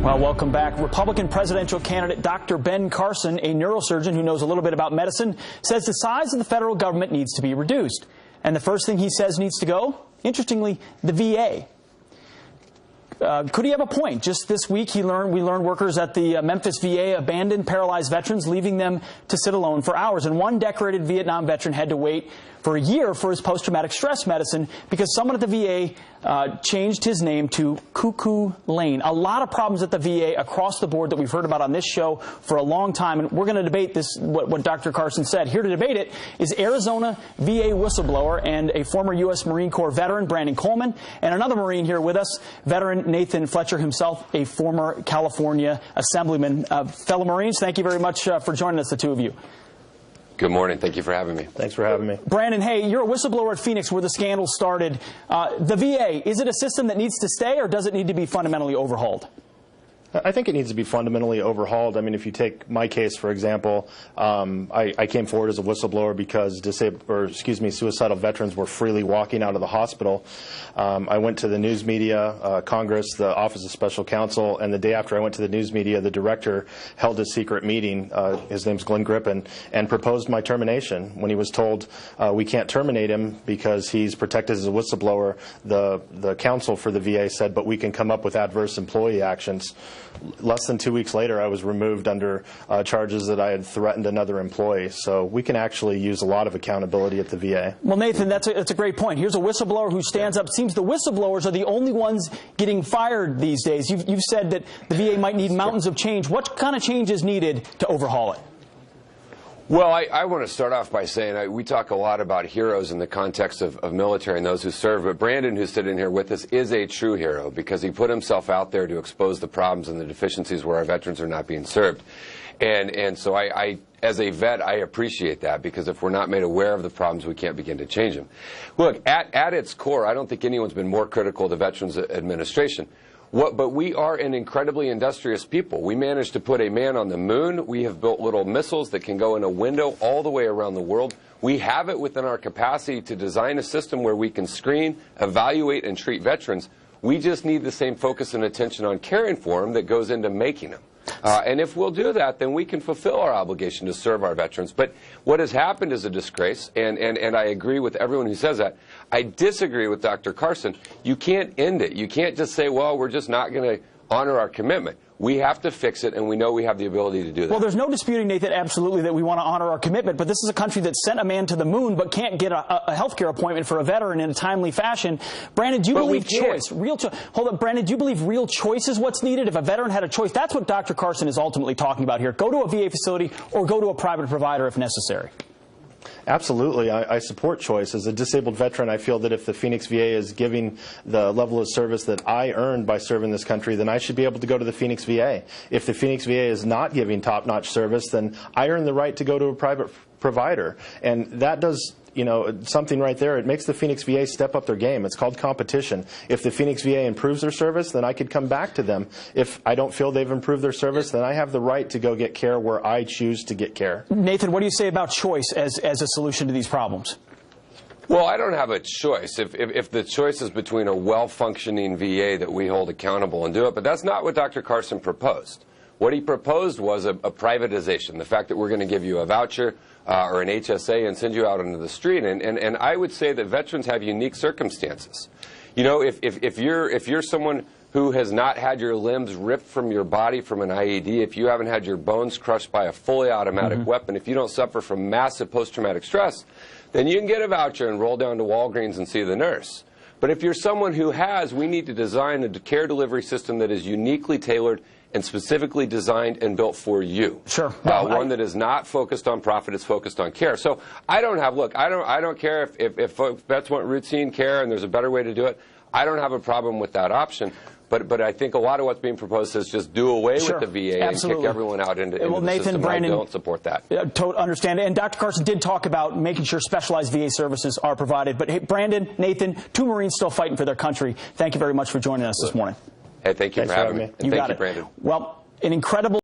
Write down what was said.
Well, welcome back. Republican presidential candidate Dr. Ben Carson, a neurosurgeon who knows a little bit about medicine, says the size of the federal government needs to be reduced. And the first thing he says needs to go, interestingly, the VA. Could he have a point? Just this week, we learned workers at the Memphis VA abandoned paralyzed veterans, leaving them to sit alone for hours. And one decorated Vietnam veteran had to wait for a year for his post-traumatic stress medicine because someone at the VA changed his name to Cuckoo Lane. A lot of problems at the VA across the board that we've heard about on this show for a long time. And we're going to debate this, what Dr. Carson said. Here to debate it is Arizona VA whistleblower and a former U.S. Marine Corps veteran, Brandon Coleman, and another Marine here with us, veteran Nathan Fletcher himself, a former California assemblyman. Fellow Marines, thank you very much for joining us, the two of you. Good morning. Thank you for having me. Thanks for having me. Brandon, hey, you're a whistleblower at Phoenix where the scandal started. The VA, is it a system that needs to stay or does it need to be fundamentally overhauled? I think it needs to be fundamentally overhauled. I mean, if you take my case, for example, I came forward as a whistleblower because suicidal veterans were freely walking out of the hospital. I went to the news media, Congress, the Office of Special Counsel, and the day after I went to the news media, the director held a secret meeting, his name's Glenn Griffin, and proposed my termination. When he was told we can't terminate him because he's protected as a whistleblower, the counsel for the VA said, but we can come up with adverse employee actions. Less than 2 weeks later, I was removed under charges that I had threatened another employee. So we can actually use a lot of accountability at the VA. Well, Nathan, that's a great point. Here's a whistleblower who stands up. It seems the whistleblowers are the only ones getting fired these days. You've said that the VA might need mountains of change. What kind of change is needed to overhaul it? Well, I want to start off by saying we talk a lot about heroes in the context of military and those who serve, but Brandon, who's sitting here with us, is a true hero because he put himself out there to expose the problems and the deficiencies where our veterans are not being served. And so I, as a vet, I appreciate that because if we're not made aware of the problems, we can't begin to change them. Look, at its core, I don't think anyone's been more critical of the Veterans Administration. But we are an incredibly industrious people. We managed to put a man on the moon. We have built little missiles that can go in a window all the way around the world. We have it within our capacity to design a system where we can screen, evaluate, and treat veterans. We just need the same focus and attention on caring for them that goes into making them. And if we'll do that, then we can fulfill our obligation to serve our veterans. But what has happened is a disgrace, and I agree with everyone who says that. I disagree with Dr. Carson. You can't end it. You can't just say, well, we're just not going to honor our commitment. We have to fix it, and we know we have the ability to do that. Well, there's no disputing, Nathan, absolutely, that we want to honor our commitment, but this is a country that sent a man to the moon but can't get a health care appointment for a veteran in a timely fashion. Brandon, do you believe choice? Hold up, Brandon, do you believe real choice is what's needed? If a veteran had a choice, that's what Dr. Carson is ultimately talking about here. Go to a VA facility or go to a private provider if necessary. Absolutely. I support choice. As a disabled veteran, I feel that if the Phoenix VA is giving the level of service that I earned by serving this country, then I should be able to go to the Phoenix VA. If the Phoenix VA is not giving top-notch service, then I earn the right to go to a private provider. And that does, something right there. It makes the Phoenix VA step up their game. It's called competition. If the Phoenix VA improves their service, then I could come back to them. If I don't feel they've improved their service, then I have the right to go get care where I choose to get care. Nathan, what do you say about choice as a solution to these problems? Well, I don't have a choice. If the choice is between a well-functioning VA that we hold accountable and do it, but that's not what Dr. Carson proposed. What he proposed was a privatization, the fact that we're going to give you a voucher or an HSA and send you out into the street. And I would say that veterans have unique circumstances. If you're someone who has not had your limbs ripped from your body from an IED, if you haven't had your bones crushed by a fully automatic weapon, if you don't suffer from massive post-traumatic stress, then you can get a voucher and roll down to Walgreens and see the nurse. But if you're someone who has, we need to design a care delivery system that is uniquely tailored and specifically designed and built for you. Sure. One that is not focused on profit, it's focused on care. So I don't care if vets want routine care and there's a better way to do it. I don't have a problem with that option. But I think a lot of what's being proposed is just do away with the VA and kick everyone out into the system. Brandon, I don't support that. Understand. And Dr. Carson did talk about making sure specialized VA services are provided. But hey, Brandon, Nathan, two Marines still fighting for their country. Thank you very much for joining us this morning. Hey, thank you for having me. And thank you, Brandon. Well, an incredible